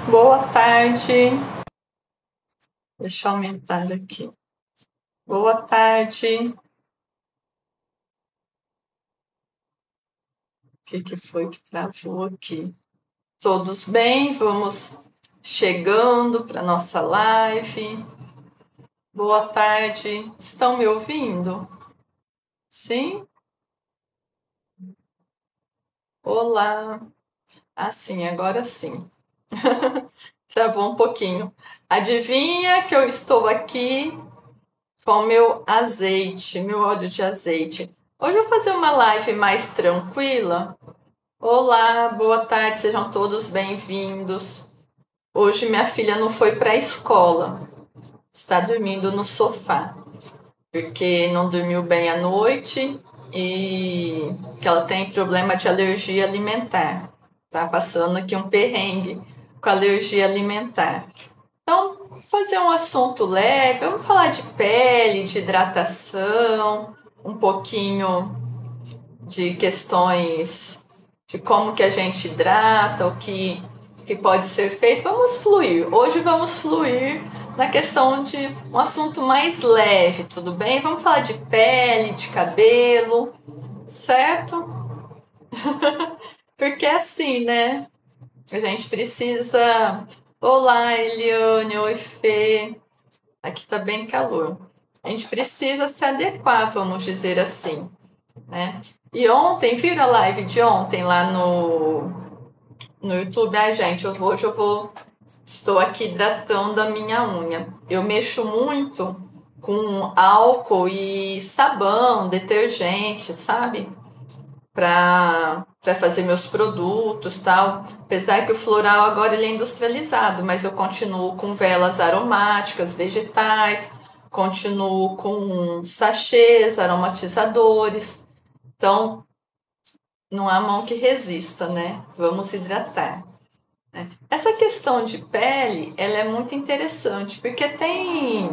Boa tarde. Deixa eu aumentar aqui. Boa tarde. O que foi que travou aqui? Todos bem? Vamos chegando para nossa live. Boa tarde. Estão me ouvindo? Sim? Olá. Ah, sim, agora sim. Travou um pouquinho. Adivinha que eu estou aqui com meu azeite, meu óleo de azeite. Hoje eu vou fazer uma live mais tranquila. Olá, boa tarde, sejam todos bem-vindos. Hoje minha filha não foi para a escola, está dormindo no sofá, porque não dormiu bem à noite e que ela tem problema de alergia alimentar. Tá passando aqui um perrengue com alergia alimentar. Então, fazer um assunto leve, vamos falar de pele, de hidratação, um pouquinho de questões de como que a gente hidrata, que pode ser feito. Vamos fluir. Hoje vamos fluir na questão de um assunto mais leve, tudo bem? Vamos falar de pele, de cabelo, certo? Porque é assim, né? A gente precisa. Olá, Eliane, oi, Fê. Aqui tá bem calor. A gente precisa se adequar, vamos dizer assim, né? E ontem, viram a live de ontem lá no YouTube? Ai, gente, hoje eu vou. Estou aqui hidratando a minha unha. Eu mexo muito com álcool e sabão, detergente, sabe? Para fazer meus produtos, tal. Apesar que o floral agora ele é industrializado, mas eu continuo com velas aromáticas, vegetais, continuo com sachês, aromatizadores. Então, não há mão que resista, né? Vamos hidratar. Essa questão de pele, ela é muito interessante, porque tem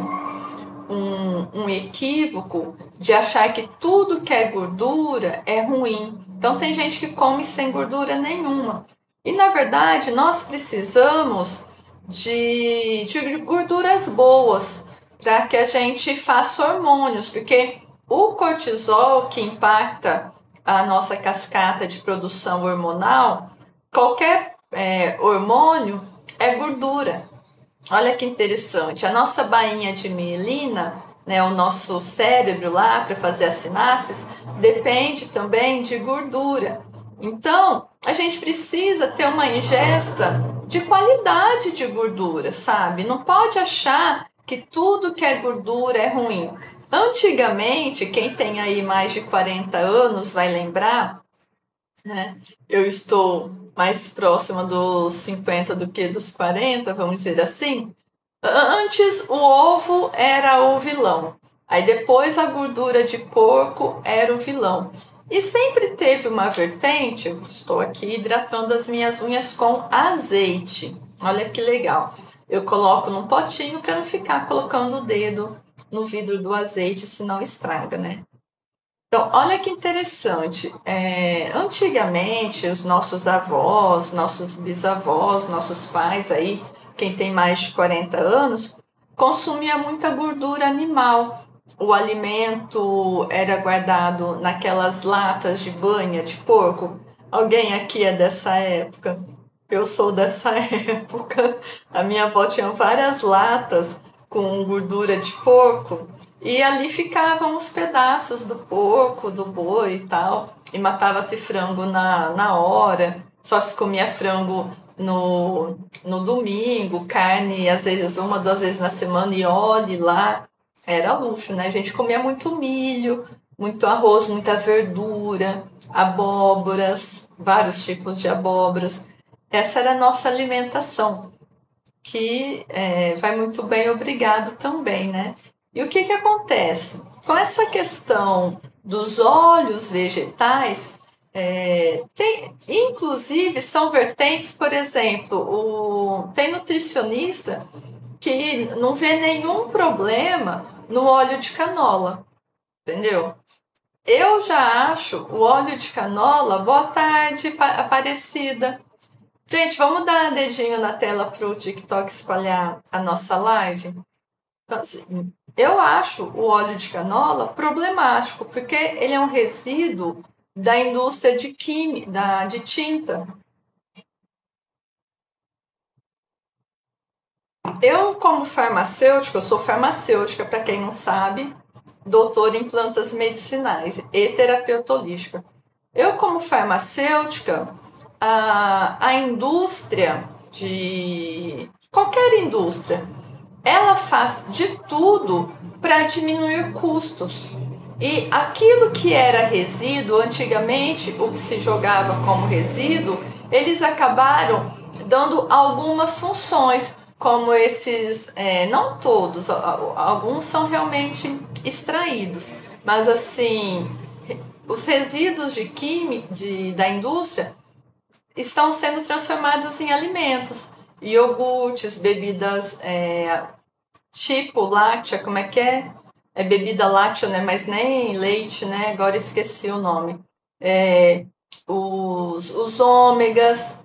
um equívoco de achar que tudo que é gordura é ruim. Então tem gente que come sem gordura nenhuma. E na verdade nós precisamos de gorduras boas para que a gente faça hormônios, porque o cortisol que impacta a nossa cascata de produção hormonal, qualquer hormônio é gordura. Olha que interessante. A nossa bainha de mielina, né, o nosso cérebro lá para fazer as sinapses, depende também de gordura. Então, a gente precisa ter uma ingesta de qualidade de gordura, sabe? Não pode achar que tudo que é gordura é ruim. Antigamente, quem tem aí mais de 40 anos vai lembrar, né? Eu estou mais próxima dos 50 do que dos 40, vamos dizer assim. Antes o ovo era o vilão, aí depois a gordura de porco era o vilão. E sempre teve uma vertente, eu estou aqui hidratando as minhas unhas com azeite. Olha que legal. Eu coloco num potinho para não ficar colocando o dedo no vidro do azeite, senão estraga, né? Então, olha que interessante. Antigamente, os nossos avós, nossos bisavós, nossos pais aí, quem tem mais de 40 anos, consumia muita gordura animal. O alimento era guardado naquelas latas de banha de porco. Alguém aqui é dessa época? Eu sou dessa época. A minha avó tinha várias latas com gordura de porco e ali ficavam os pedaços do porco, do boi e tal. E matava-se frango na hora. Só se comia frango no domingo, carne às vezes uma, duas vezes na semana e olhe lá. Era luxo, né? A gente comia muito milho, muito arroz, muita verdura, abóboras, vários tipos de abóboras. Essa era a nossa alimentação, que vai muito bem, obrigado também, né? E o que que acontece? Com essa questão dos óleos vegetais, inclusive são vertentes, por exemplo, tem nutricionista que não vê nenhum problema no óleo de canola, entendeu? Eu já acho o óleo de canola, boa tarde, Aparecida. Gente, vamos dar dedinho na tela para o TikTok espalhar a nossa live? Então, assim, eu acho o óleo de canola problemático, porque ele é um resíduo da indústria de tinta. Eu, como farmacêutica, eu sou farmacêutica, para quem não sabe, doutora em plantas medicinais e terapeuta holística. Eu, como farmacêutica, a indústria de qualquer indústria, ela faz de tudo para diminuir custos. E aquilo que era resíduo, antigamente, o que se jogava como resíduo, eles acabaram dando algumas funções, como esses, não todos, alguns são realmente extraídos, mas assim, os resíduos da indústria estão sendo transformados em alimentos, iogurtes, bebidas tipo láctea, como é que é? É bebida láctea, né? Mas nem leite, né? Agora esqueci o nome. É, os ômegas,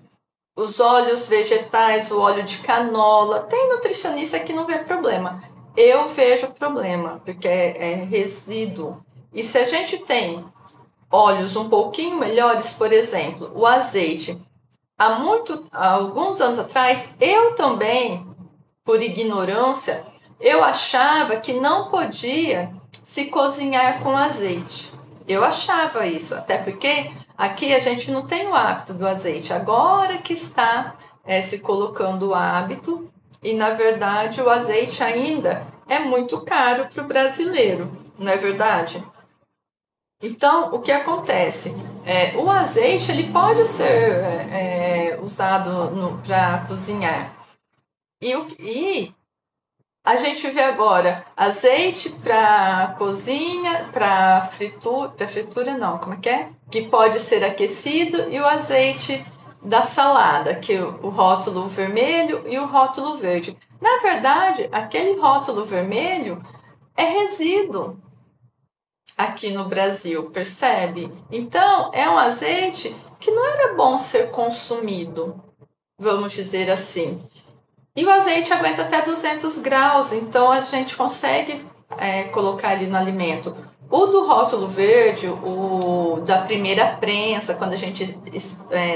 os óleos vegetais, o óleo de canola. Tem nutricionista que não vê problema. Eu vejo problema, porque é resíduo. E se a gente tem óleos um pouquinho melhores, por exemplo, o azeite. Há alguns anos atrás, eu também, por ignorância, eu achava que não podia se cozinhar com azeite. Eu achava isso, até porque aqui a gente não tem o hábito do azeite. Agora que está se colocando o hábito, e na verdade o azeite ainda é muito caro para o brasileiro, não é verdade? Então, o que acontece? O azeite ele pode ser usado para cozinhar. E a gente vê agora azeite para cozinha, para fritura não, como é que é? Que pode ser aquecido, e o azeite da salada, que o rótulo vermelho e o rótulo verde. Na verdade, aquele rótulo vermelho é resíduo aqui no Brasil, percebe? Então, é um azeite que não era bom ser consumido, vamos dizer assim. E o azeite aguenta até 200 graus, então a gente consegue colocar ele no alimento. O do rótulo verde, o da primeira prensa, quando a gente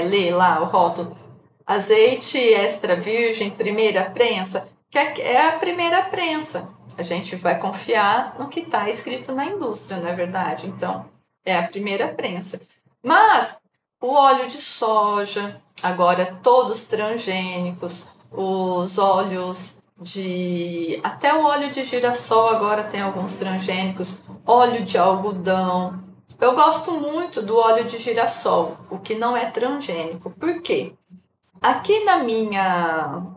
lê lá o rótulo, azeite extra virgem, primeira prensa, que é a primeira prensa. A gente vai confiar no que está escrito na indústria, não é verdade? Então, é a primeira prensa. Mas o óleo de soja, agora todos transgênicos, os óleos de. Até o óleo de girassol agora tem alguns transgênicos, óleo de algodão. Eu gosto muito do óleo de girassol, o que não é transgênico. Por quê? Aqui na minha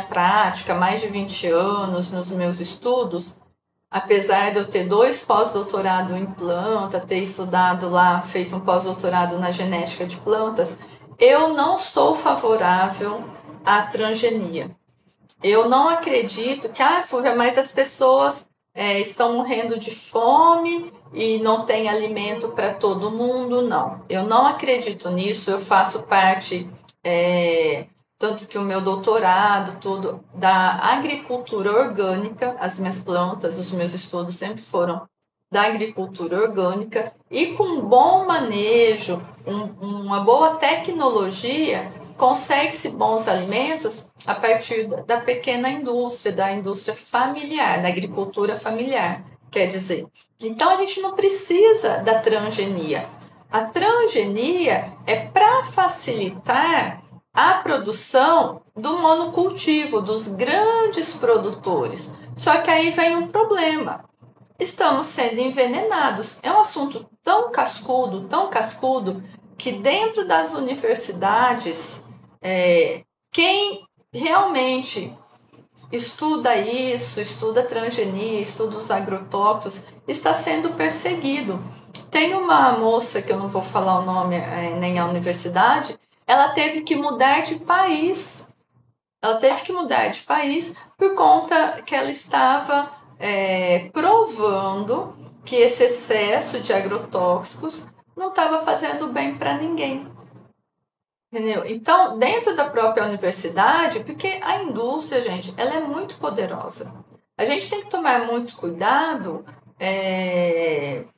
prática, mais de 20 anos, nos meus estudos, apesar de eu ter 2 pós-doutorado em planta, ter estudado lá, feito um pós-doutorado na genética de plantas, eu não sou favorável à transgenia. Eu não acredito que, Fúvia, mas as pessoas estão morrendo de fome e não tem alimento para todo mundo. Não, eu não acredito nisso. Eu faço parte, tanto que o meu doutorado, tudo, da agricultura orgânica, as minhas plantas, os meus estudos sempre foram da agricultura orgânica e com um bom manejo, uma boa tecnologia, consegue-se bons alimentos a partir da pequena indústria, da indústria familiar, da agricultura familiar, quer dizer. Então a gente não precisa da transgenia. A transgenia é para facilitar a produção do monocultivo, dos grandes produtores. Só que aí vem um problema. Estamos sendo envenenados. É um assunto tão cascudo, que dentro das universidades, quem realmente estuda isso, estuda transgenia, estuda os agrotóxicos, está sendo perseguido. Tem uma moça, que eu não vou falar o nome nem a universidade, ela teve que mudar de país. Ela teve que mudar de país por conta que ela estava provando que esse excesso de agrotóxicos não estava fazendo bem para ninguém. Entendeu? Então, dentro da própria universidade, porque a indústria, gente, ela é muito poderosa. A gente tem que tomar muito cuidado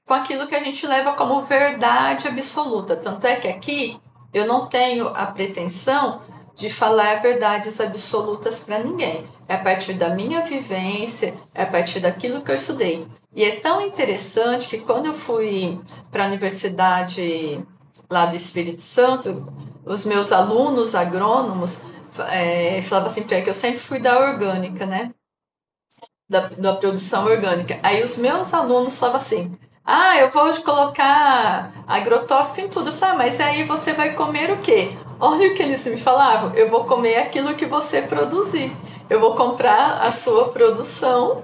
com aquilo que a gente leva como verdade absoluta. Tanto é que aqui eu não tenho a pretensão de falar verdades absolutas para ninguém. É a partir da minha vivência, é a partir daquilo que eu estudei. E é tão interessante que quando eu fui para a universidade lá do Espírito Santo, os meus alunos agrônomos falavam assim para que eu sempre fui da orgânica, né? Da produção orgânica. Aí os meus alunos falavam assim: ah, eu vou colocar agrotóxico em tudo. Eu falei, mas aí você vai comer o quê? Olha o que eles me falavam: eu vou comer aquilo que você produzir. Eu vou comprar a sua produção,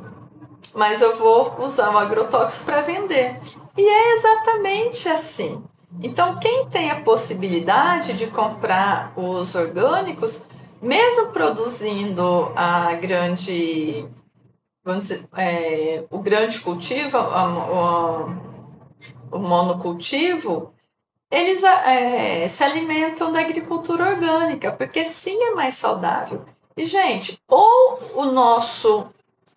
mas eu vou usar o agrotóxico para vender. E é exatamente assim. Então, quem tem a possibilidade de comprar os orgânicos, mesmo produzindo a grande, vamos dizer, o grande cultivo, o monocultivo, eles se alimentam da agricultura orgânica, porque sim é mais saudável. E, gente, ou o nosso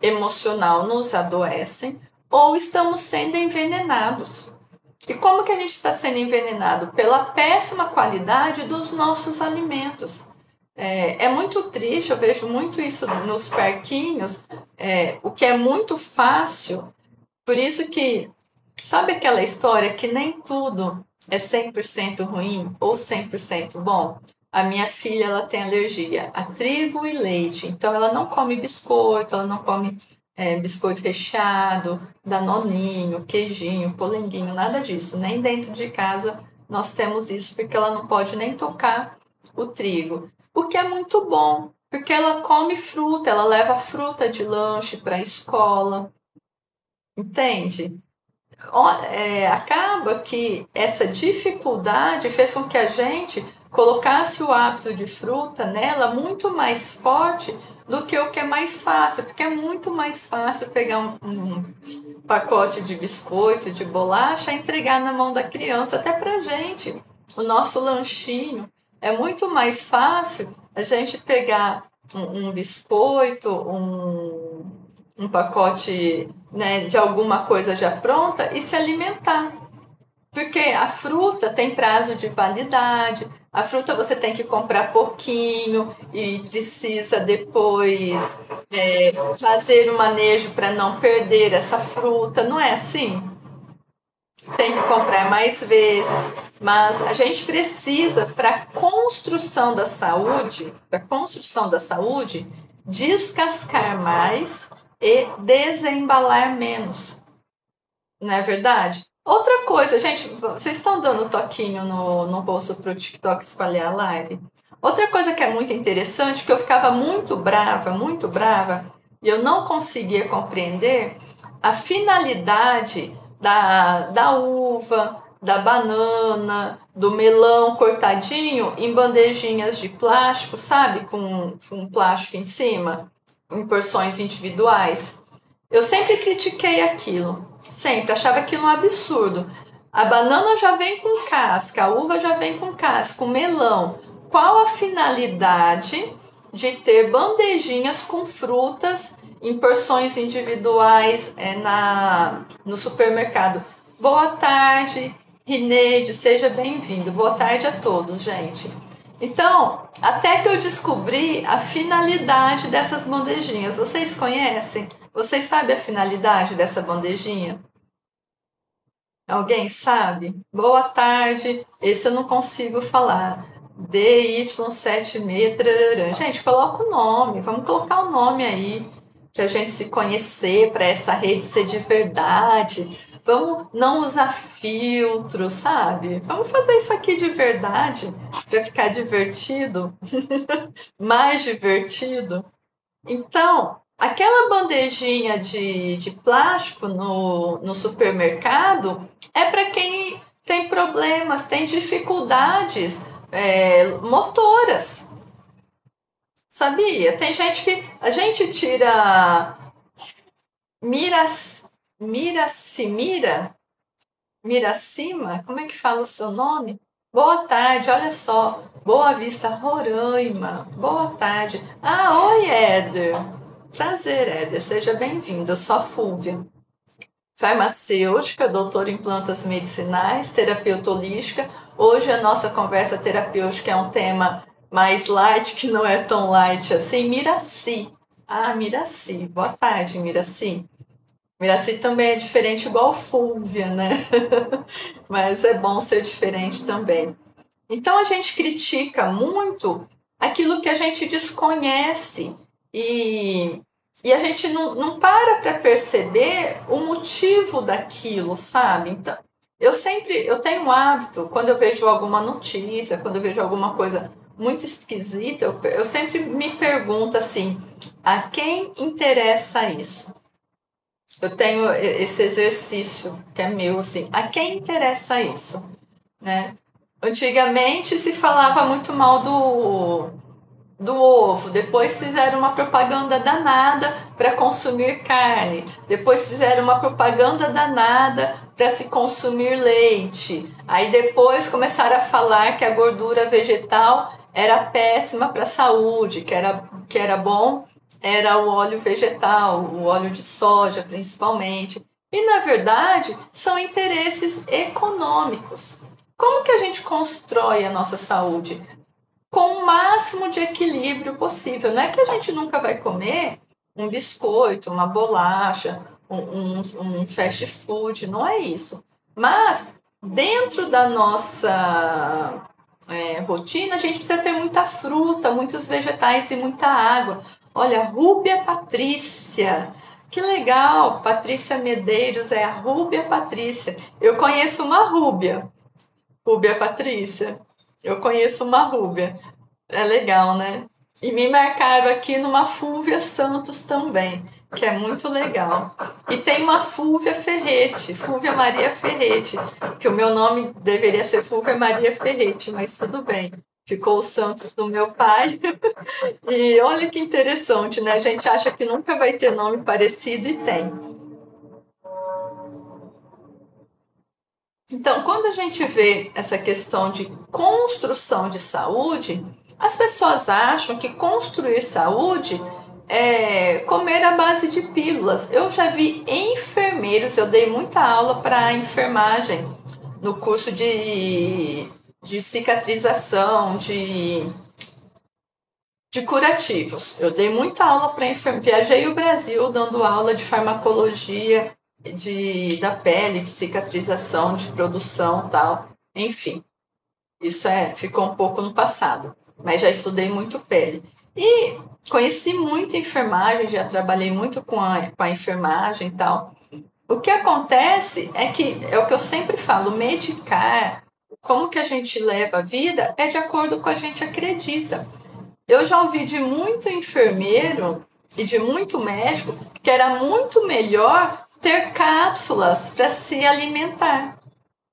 emocional nos adoece, ou estamos sendo envenenados. E como que a gente está sendo envenenado? Pela péssima qualidade dos nossos alimentos. É muito triste, eu vejo muito isso nos parquinhos, o que é muito fácil. Por isso que, sabe aquela história que nem tudo é 100% ruim ou 100% bom? A minha filha, ela tem alergia a trigo e leite, então ela não come biscoito, ela não come biscoito recheado, danoninho, queijinho, polenguinho, nada disso. Nem dentro de casa nós temos isso, porque ela não pode nem tocar o trigo. O que é muito bom, porque ela come fruta, ela leva fruta de lanche para a escola, entende? Acaba que essa dificuldade fez com que a gente colocasse o hábito de fruta nela muito mais forte do que o que é mais fácil, porque é muito mais fácil pegar um pacote de biscoito, de bolacha, e entregar na mão da criança, até pra gente. O nosso lanchinho é muito mais fácil a gente pegar um biscoito, um pacote, né, de alguma coisa já pronta e se alimentar. Porque a fruta tem prazo de validade, a fruta você tem que comprar pouquinho e precisa depois fazer o manejo para não perder essa fruta, não é assim? Tem que comprar mais vezes, mas a gente precisa, para construção da saúde, descascar mais e desembalar menos. Não é verdade? Outra coisa, gente, vocês estão dando toquinho no bolso pro TikTok espalhar a live? Outra coisa que é muito interessante, que eu ficava muito brava, e eu não conseguia compreender a finalidade da uva, da banana, do melão cortadinho em bandejinhas de plástico, sabe? Com plástico em cima, em porções individuais. Eu sempre critiquei aquilo, sempre achava aquilo um absurdo. A banana já vem com casca, a uva já vem com casca, o melão. Qual a finalidade de ter bandejinhas com frutas em porções individuais no supermercado? Boa tarde, Rineide, seja bem-vindo. Boa tarde a todos, gente. Então, até que eu descobri a finalidade dessas bandejinhas. Vocês conhecem? Vocês sabem a finalidade dessa bandejinha? Alguém sabe? Boa tarde. Esse eu não consigo falar. DY76. Tararã. Gente, coloca o nome. Vamos colocar o nome aí para a gente se conhecer, para essa rede ser de verdade. Vamos não usar filtro, sabe? Vamos fazer isso aqui de verdade para ficar divertido, mais divertido. Então, aquela bandejinha de plástico no supermercado é para quem tem problemas, tem dificuldades motoras, sabia? Tem gente que a gente tira miras, Miracimira, Miracima, como é que fala o seu nome? Boa tarde, olha só. Boa Vista, Roraima. Boa tarde. Ah, oi, Éder. Prazer, Éder. Seja bem-vindo. Eu sou a Fúvia, farmacêutica, doutora em plantas medicinais, terapeuta holística. Hoje a nossa conversa terapêutica é um tema mais light, que não é tão light assim. Miraci. Ah, Miraci. Boa tarde, Miraci. Miraci também é diferente igual Fúvia, né? Mas é bom ser diferente também. Então a gente critica muito aquilo que a gente desconhece e, e a gente não para perceber o motivo daquilo, sabe? Então, eu tenho um hábito, quando eu vejo alguma notícia, quando eu vejo alguma coisa muito esquisita, eu sempre me pergunto assim, a quem interessa isso? Eu tenho esse exercício que é meu, assim, a quem interessa isso, né? Antigamente se falava muito mal do ovo, depois fizeram uma propaganda danada para consumir carne, depois fizeram uma propaganda danada para se consumir leite, aí depois começaram a falar que a gordura vegetal era péssima para a saúde, que era bom, era o óleo vegetal, o óleo de soja principalmente. E na verdade são interesses econômicos. Como que a gente constrói a nossa saúde? Com o máximo de equilíbrio possível. Não é que a gente nunca vai comer um biscoito, uma bolacha, um fast food, não é isso. Mas dentro da nossa rotina, a gente precisa ter muita fruta, muitos vegetais e muita água. Olha, Rúbia Patrícia. Que legal! Patrícia Medeiros é a Rúbia Patrícia. Eu conheço uma Rúbia. Rúbia Patrícia. Eu conheço uma Rúbia. É legal, né? E me marcaram aqui numa Fúvia Santos também, que é muito legal. E tem uma Fúvia Ferrete, Fúvia Maria Ferrete, que o meu nome deveria ser Fúvia Maria Ferrete, mas tudo bem. Ficou o Santos do meu pai. E olha que interessante, né? A gente acha que nunca vai ter nome parecido e tem. Então, quando a gente vê essa questão de construção de saúde, as pessoas acham que construir saúde é comer à base de pílulas. Eu já vi enfermeiros, eu dei muita aula para enfermagem no curso de cicatrização, de curativos. Eu dei muita aula para enfermagem, viajei o Brasil dando aula de farmacologia da pele, de cicatrização, de produção, tal. Enfim, isso ficou um pouco no passado, mas já estudei muito pele. E conheci muito enfermagem, já trabalhei muito com a enfermagem e tal. O que acontece é que, é o que eu sempre falo, medicar, como que a gente leva a vida é de acordo com o que a gente acredita. Eu já ouvi de muito enfermeiro e de muito médico que era muito melhor ter cápsulas para se alimentar.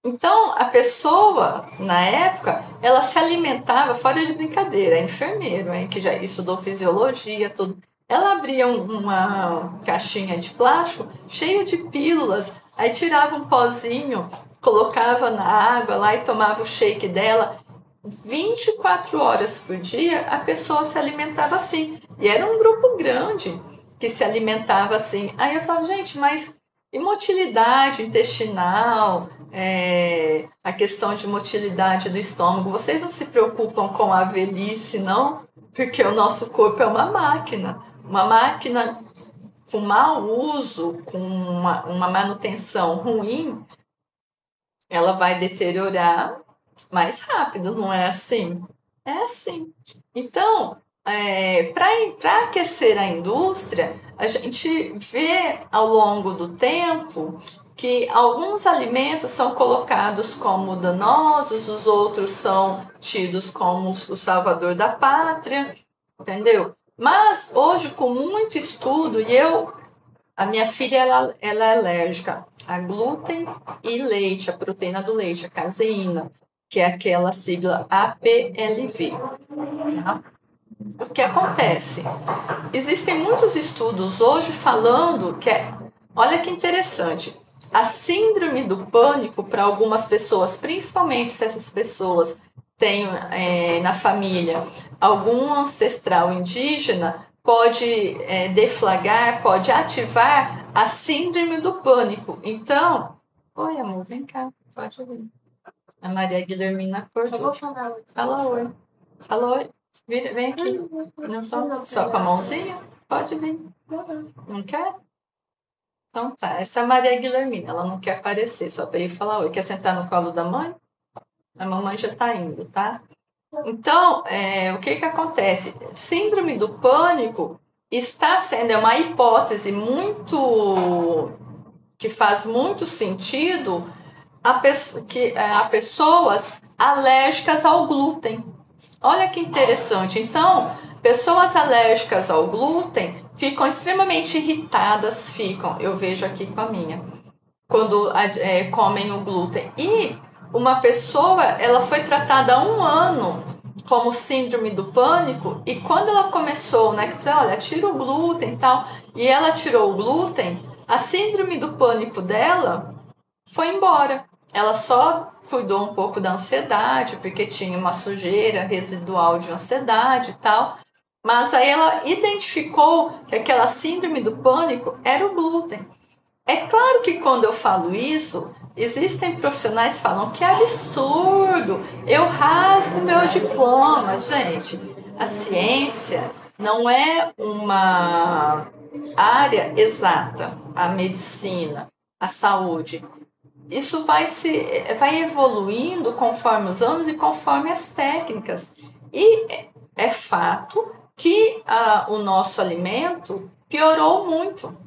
Então, a pessoa, na época, ela se alimentava, fora de brincadeira, é enfermeiro, hein, que já estudou fisiologia, tudo. Ela abria uma caixinha de plástico cheio de pílulas, aí tirava um pozinho, colocava na água lá e tomava o shake dela. 24 horas por dia, a pessoa se alimentava assim. E era um grupo grande que se alimentava assim. Aí eu falava, gente, mas e motilidade intestinal, a questão de motilidade do estômago, vocês não se preocupam com a velhice, não? Porque o nosso corpo é uma máquina com mau uso, com uma manutenção ruim, ela vai deteriorar mais rápido, não é assim? É assim. Então, para aquecer a indústria, a gente vê ao longo do tempo que alguns alimentos são colocados como danosos, os outros são tidos como o salvador da pátria, entendeu? Mas hoje, com muito estudo, a minha filha ela é alérgica a glúten e leite, a proteína do leite, a caseína, que é aquela sigla APLV. Tá? O que acontece? Existem muitos estudos hoje falando olha que interessante, a síndrome do pânico para algumas pessoas, principalmente se essas pessoas tem na família algum ancestral indígena, pode deflagrar, pode ativar a síndrome do pânico. Então, oi amor, vem cá, pode vir. A Maria Guilhermina acordou. Fala oi. Fala oi. Vem aqui. Não só com a mãozinha? Pode vir. Não quer? Então tá. Essa é a Maria Guilhermina. Ela não quer aparecer, só para ir falar oi. Quer sentar no colo da mãe? A mamãe já tá indo, tá? Então, o que acontece? Síndrome do pânico está sendo uma hipótese que faz muito sentido a pessoas alérgicas ao glúten. Olha que interessante. Então, pessoas alérgicas ao glúten ficam extremamente irritadas, eu vejo aqui com a minha, quando comem o glúten. E uma pessoa, ela foi tratada há 1 ano como síndrome do pânico, e quando ela começou, né, que eu falei, olha, tira o glúten e tal, e ela tirou o glúten, a síndrome do pânico dela foi embora. Ela só cuidou um pouco da ansiedade, porque tinha uma sujeira residual de ansiedade e tal. Mas aí ela identificou que aquela síndrome do pânico era o glúten. É claro que quando eu falo isso, existem profissionais que falam que absurdo, eu rasgo meu diploma. Gente, a ciência não é uma área exata, a medicina, a saúde. Isso vai evoluindo conforme os anos e conforme as técnicas. E é fato que o nosso alimento piorou muito.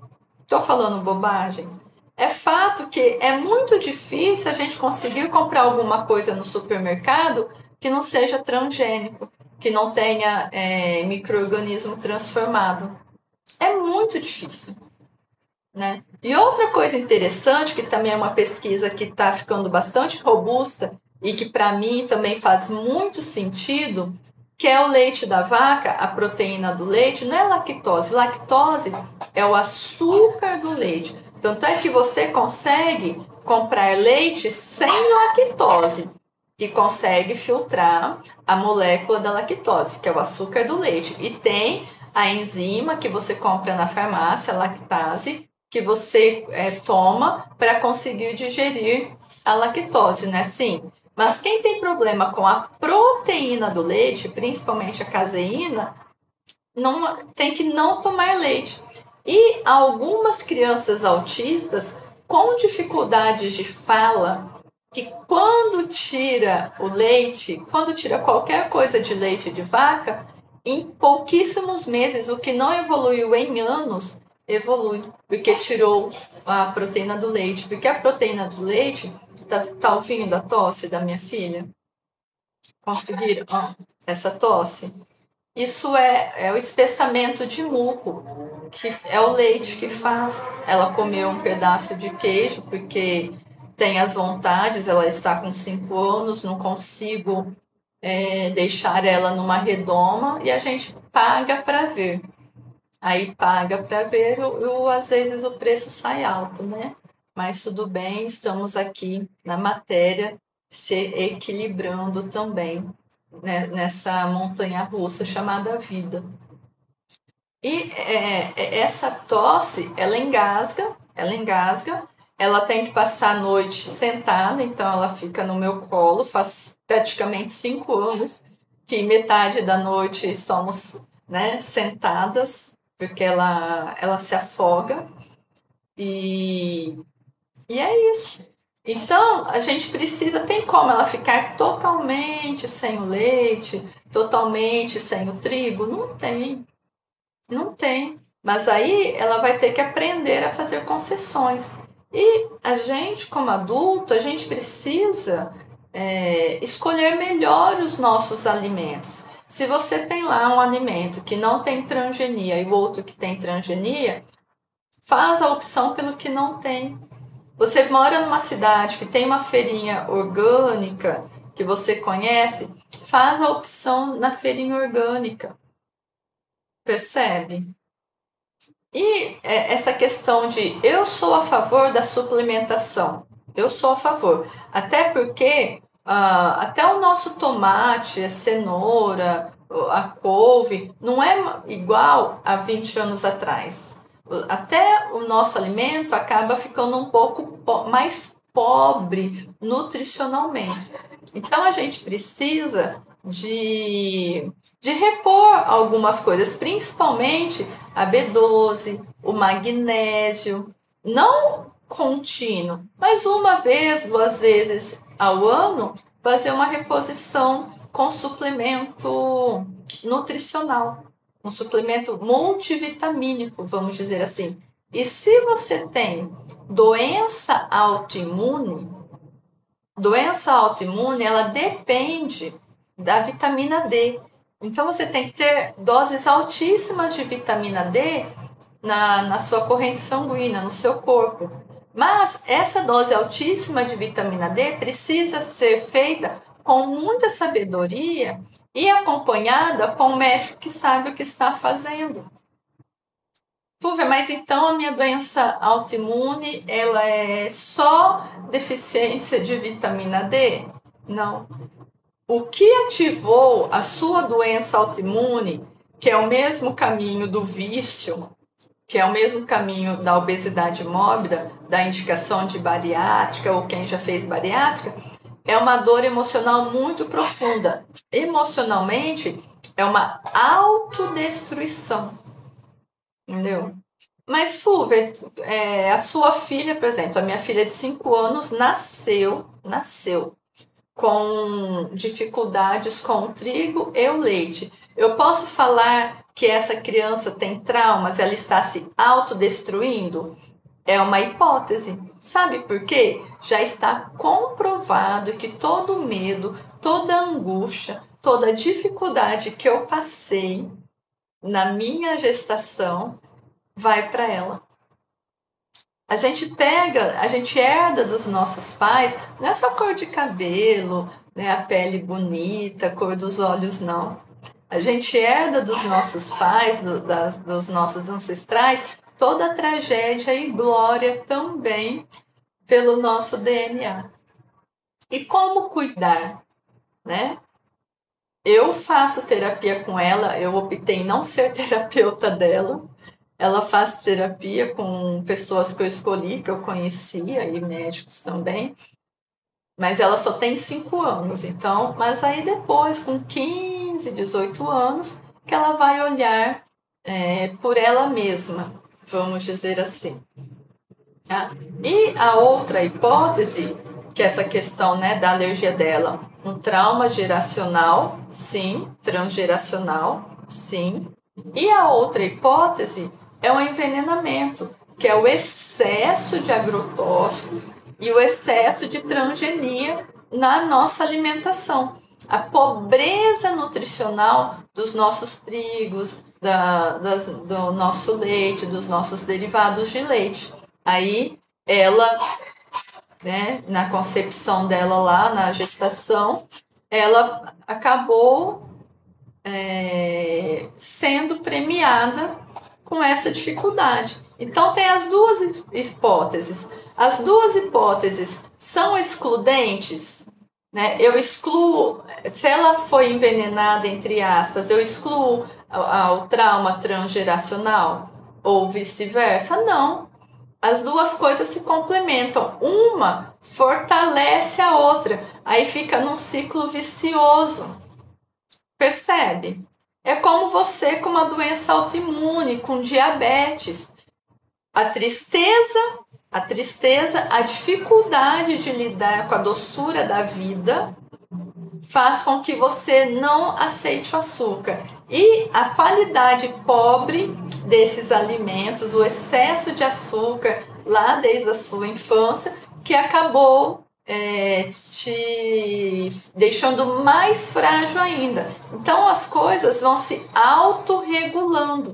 Estou falando bobagem? É fato que é muito difícil a gente conseguir comprar alguma coisa no supermercado que não seja transgênico, que não tenha micro-organismo transformado. É muito difícil. Né? E outra coisa interessante, que também é uma pesquisa que está ficando bastante robusta e que para mim também faz muito sentido, que é o leite da vaca, a proteína do leite, não é lactose. Lactose é o açúcar do leite. Tanto é que você consegue comprar leite sem lactose, que consegue filtrar a molécula da lactose, que é o açúcar do leite. E tem a enzima que você compra na farmácia, a lactase, que você toma para conseguir digerir a lactose, né? Sim. Mas quem tem problema com a proteína do leite, principalmente a caseína, tem que não tomar leite. E algumas crianças autistas com dificuldades de fala, que quando tira o leite, quando tira qualquer coisa de leite de vaca, em pouquíssimos meses, o que não evoluiu em anos, evolui, porque tirou a proteína do leite. Porque a proteína do leite, tá ouvindo a tosse da minha filha? Conseguiram? Essa tosse? Isso é o espessamento de muco, que é o leite que faz. Ela comeu um pedaço de queijo, porque tem as vontades, ela está com 5 anos, não consigo deixar ela numa redoma, e a gente paga para ver. Aí paga para ver, às vezes o preço sai alto, né? Mas tudo bem, estamos aqui na matéria se equilibrando também, né, nessa montanha russa chamada vida. E essa tosse, ela engasga, ela tem que passar a noite sentada, então ela fica no meu colo, faz praticamente 5 anos que metade da noite somos, né, sentadas, porque ela se afoga, e é isso. Então, a gente precisa, tem como ela ficar totalmente sem o leite, totalmente sem o trigo? Não tem. Não tem. Mas aí ela vai ter que aprender a fazer concessões. E a gente, como adulto, a gente precisa escolher melhor os nossos alimentos. Se você tem lá um alimento que não tem transgenia e o outro que tem transgenia, faz a opção pelo que não tem. Você mora numa cidade que tem uma feirinha orgânica que você conhece, faz a opção na feirinha orgânica. Percebe? E essa questão de eu sou a favor da suplementação, eu sou a favor, até porque Até o nosso tomate, a cenoura, a couve, não é igual a 20 anos atrás. Até o nosso alimento acaba ficando um pouco mais pobre nutricionalmente. Então a gente precisa de repor algumas coisas, principalmente a B12, o magnésio, não contínuo, mas uma vez, 2 vezes ao ano, fazer uma reposição com suplemento nutricional, um suplemento multivitamínico, vamos dizer assim. E se você tem doença autoimune, ela depende da vitamina D. Então você tem que ter doses altíssimas de vitamina D na sua corrente sanguínea, no seu corpo. Mas essa dose altíssima de vitamina D precisa ser feita com muita sabedoria e acompanhada com um médico que sabe o que está fazendo. Fúvia, mas então a minha doença autoimune, ela é só deficiência de vitamina D? Não. O que ativou a sua doença autoimune, que é o mesmo caminho do vício, que é o mesmo caminho da obesidade mórbida, da indicação de bariátrica ou quem já fez bariátrica, é uma dor emocional muito profunda. Emocionalmente, é uma autodestruição. Entendeu? Mas, Fulver, a sua filha, por exemplo, a minha filha de 5 anos nasceu com dificuldades com o trigo e o leite. Eu posso falar que essa criança tem traumas, ela está se autodestruindo? É uma hipótese. Sabe por quê? Já está comprovado que todo medo, toda angústia, toda dificuldade que eu passei na minha gestação vai para ela. A gente herda dos nossos pais, não é só cor de cabelo, né, a pele bonita, a cor dos olhos, não. A gente herda dos nossos pais, dos nossos ancestrais, toda a tragédia e glória também pelo nosso DNA. E como cuidar, né? Eu faço terapia com ela, eu optei em não ser terapeuta dela. Ela faz terapia com pessoas que eu escolhi, que eu conhecia, e médicos também. Mas ela só tem 5 anos, então, mas aí depois, com 15, 18 anos, que ela vai olhar por ela mesma, vamos dizer assim. Tá? E a outra hipótese, que é essa questão, né, da alergia dela, um trauma geracional, sim, transgeracional, sim. E a outra hipótese é o envenenamento, que é o excesso de agrotóxico e o excesso de transgenia na nossa alimentação. A pobreza nutricional dos nossos trigos, do nosso leite, dos nossos derivados de leite. Aí ela, né, na concepção dela lá, na gestação, ela acabou sendo premiada com essa dificuldade. Então tem as duas hipóteses. As duas hipóteses são excludentes, né? Eu excluo, se ela foi envenenada, entre aspas, eu excluo o trauma transgeracional ou vice-versa? Não. As duas coisas se complementam. Uma fortalece a outra. Aí fica num ciclo vicioso. Percebe? É como você com uma doença autoimune, com diabetes. A tristeza, a dificuldade de lidar com a doçura da vida faz com que você não aceite o açúcar. E a qualidade pobre desses alimentos, o excesso de açúcar lá desde a sua infância, que acabou te deixando mais frágil ainda. Então as coisas vão se autorregulando,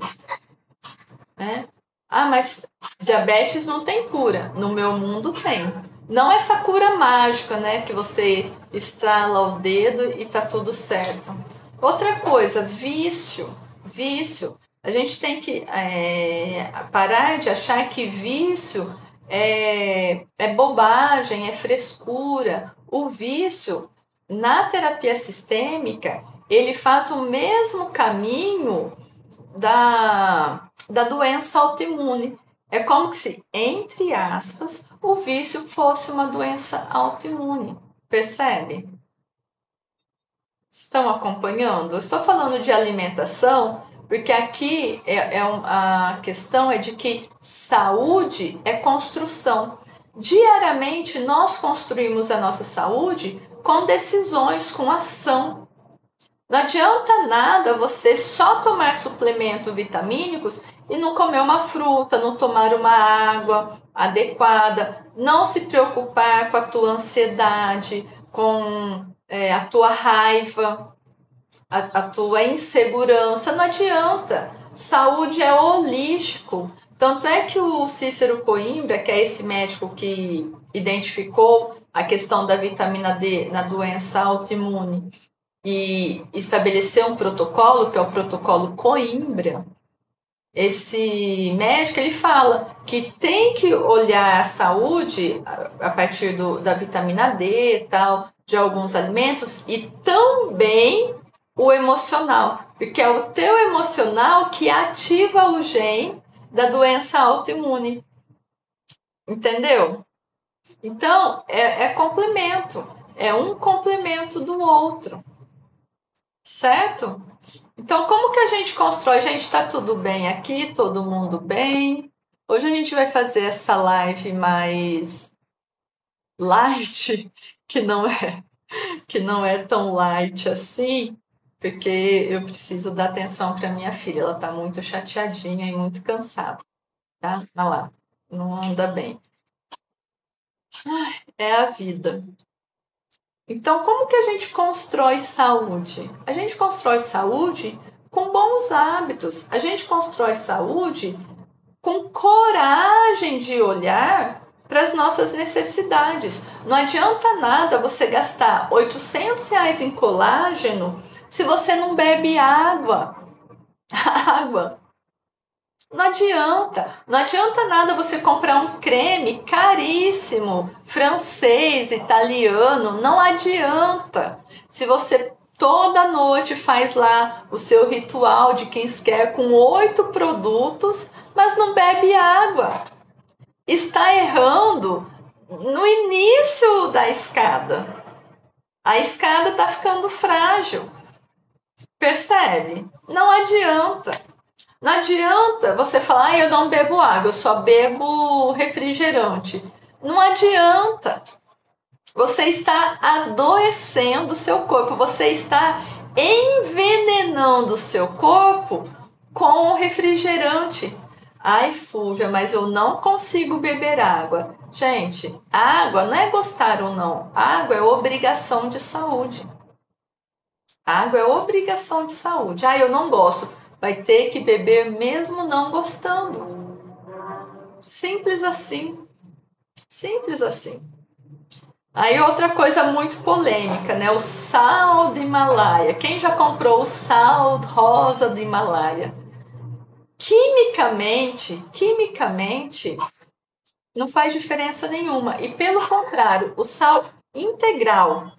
né? Ah, mas diabetes não tem cura. No meu mundo tem. Não essa cura mágica, né? Que você estrala o dedo e tá tudo certo. Outra coisa, vício. Vício. A gente tem que parar de achar que vício é bobagem, é frescura. O vício na terapia sistêmica, ele faz o mesmo caminho da doença autoimune. É como se, entre aspas, o vício fosse uma doença autoimune. Percebe? Estão acompanhando? Eu estou falando de alimentação porque aqui a questão é de que saúde é construção. Diariamente nós construímos a nossa saúde com decisões, com ação. Não adianta nada você só tomar suplementos vitamínicos e não comer uma fruta, não tomar uma água adequada, não se preocupar com a tua ansiedade, com a tua raiva, a tua insegurança. Não adianta. Saúde é holístico. Tanto é que o Cícero Coimbra, que é esse médico que identificou a questão da vitamina D na doença autoimune, e estabelecer um protocolo, que é o protocolo Coimbra, esse médico ele fala que tem que olhar a saúde a partir da vitamina D, tal, de alguns alimentos, e também o emocional, porque é o teu emocional que ativa o gene da doença autoimune. Entendeu? Então, é complemento. É um complemento do outro. Certo? Então, como que a gente constrói? Gente, está tudo bem aqui, todo mundo bem. Hoje a gente vai fazer essa live mais light, que não é tão light assim, porque eu preciso dar atenção para minha filha. Ela está muito chateadinha e muito cansada, tá? Olha lá, não anda bem. É a vida. Então, como que a gente constrói saúde? A gente constrói saúde com bons hábitos. A gente constrói saúde com coragem de olhar para as nossas necessidades. Não adianta nada você gastar R$ 800 em colágeno se você não bebe água. Água. Não adianta nada você comprar um creme caríssimo, francês, italiano, não adianta. Se você toda noite faz lá o seu ritual de skincare com 8 produtos, mas não bebe água, está errando no início da escada. A escada está ficando frágil, percebe? Não adianta. Não adianta você falar, eu não bebo água, eu só bebo refrigerante. Não adianta. Você está adoecendo o seu corpo, você está envenenando o seu corpo com o refrigerante. Ai, Fúvia, mas eu não consigo beber água. Gente, água não é gostar ou não. Água é obrigação de saúde. Água é obrigação de saúde. Ah, eu não gosto. Vai ter que beber mesmo não gostando. Simples assim. Simples assim. Aí outra coisa muito polêmica, né? O sal do Himalaia. Quem já comprou o sal rosa do Himalaia? Quimicamente, não faz diferença nenhuma. E pelo contrário, o sal integral,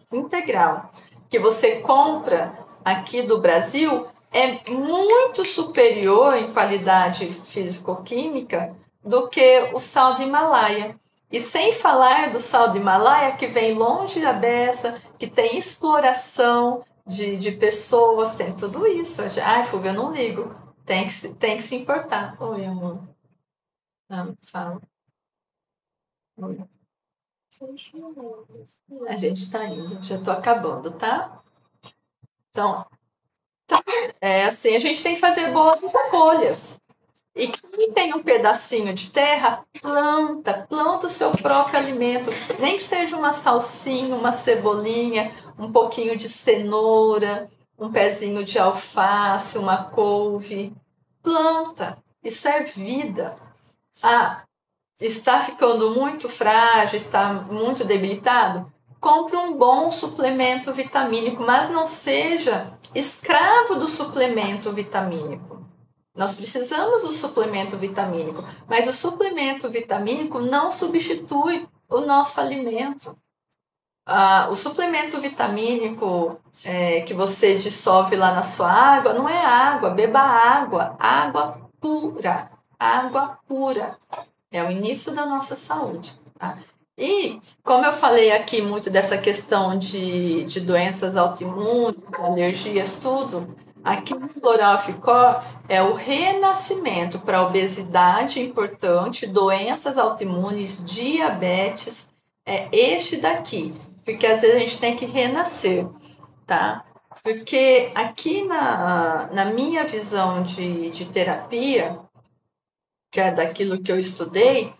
que você compra aqui do Brasil, é muito superior em qualidade físico-química do que o sal do Himalaia. E sem falar do sal do Himalaia, que vem longe da beça, que tem exploração de pessoas, tem tudo isso. Ai, Fúvia, eu não ligo. Tem que se importar. Oi, amor. Ah, fala. Oi. A gente tá indo, já tô acabando, tá? Então, é assim, a gente tem que fazer boas escolhas. E quem tem um pedacinho de terra, planta o seu próprio alimento. Nem que seja uma salsinha, uma cebolinha, um pouquinho de cenoura, um pezinho de alface, uma couve. Planta. Isso é vida. Ah, está ficando muito frágil, está muito debilitado? Compre um bom suplemento vitamínico, mas não seja escravo do suplemento vitamínico. Nós precisamos do suplemento vitamínico, mas o suplemento vitamínico não substitui o nosso alimento. O suplemento vitamínico que você dissolve lá na sua água não é água, beba água, água pura. É o início da nossa saúde. Tá? E, como eu falei aqui muito dessa questão de doenças autoimunes, alergias, tudo, aqui no Floral Ficor é o renascimento para obesidade importante, doenças autoimunes, diabetes, é este daqui. Porque às vezes a gente tem que renascer, tá? Porque aqui na minha visão de terapia, que é daquilo que eu estudei,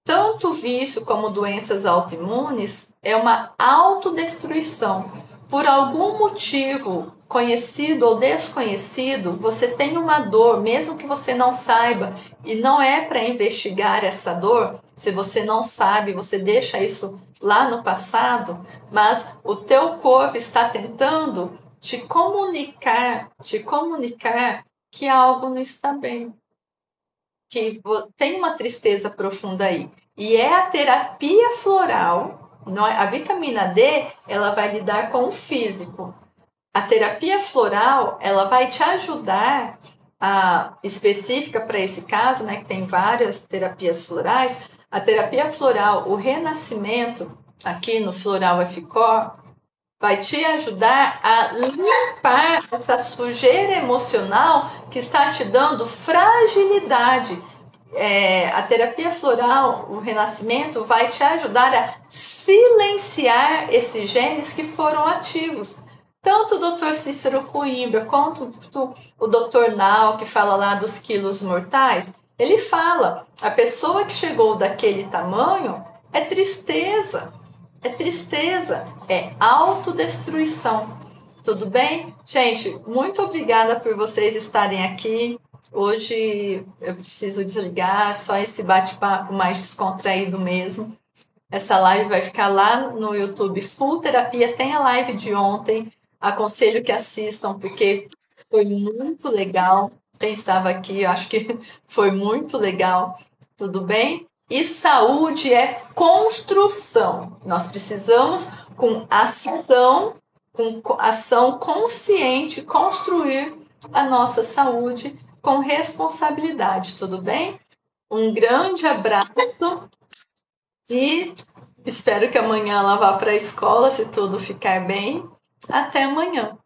tanto vício como doenças autoimunes é uma autodestruição. Por algum motivo, conhecido ou desconhecido, você tem uma dor, mesmo que você não saiba, e não é para investigar essa dor, se você não sabe, você deixa isso lá no passado, mas o teu corpo está tentando te comunicar que algo não está bem, que tem uma tristeza profunda aí. E é a terapia floral, a vitamina D, ela vai lidar com o físico. A terapia floral, ela vai te ajudar específica para esse caso, né, que tem várias terapias florais. A terapia floral, o renascimento, aqui no Floral FCOR, vai te ajudar a limpar essa sujeira emocional que está te dando fragilidade. A terapia floral, o renascimento, vai te ajudar a silenciar esses genes que foram ativos. Tanto o Dr. Cícero Coimbra quanto o Dr. Nau, que fala lá dos quilos mortais, ele fala, a pessoa que chegou daquele tamanho é tristeza, é autodestruição. Tudo bem? Gente, muito obrigada por vocês estarem aqui. Hoje eu preciso desligar, só esse bate-papo mais descontraído mesmo. Essa live vai ficar lá no YouTube Full Terapia. Tem a live de ontem. Aconselho que assistam, porque foi muito legal. Quem estava aqui, acho que foi muito legal. Tudo bem? E saúde é construção. Nós precisamos, com ação consciente, construir a nossa saúde com responsabilidade. Tudo bem? Um grande abraço e espero que amanhã ela vá para a escola, se tudo ficar bem. Até amanhã.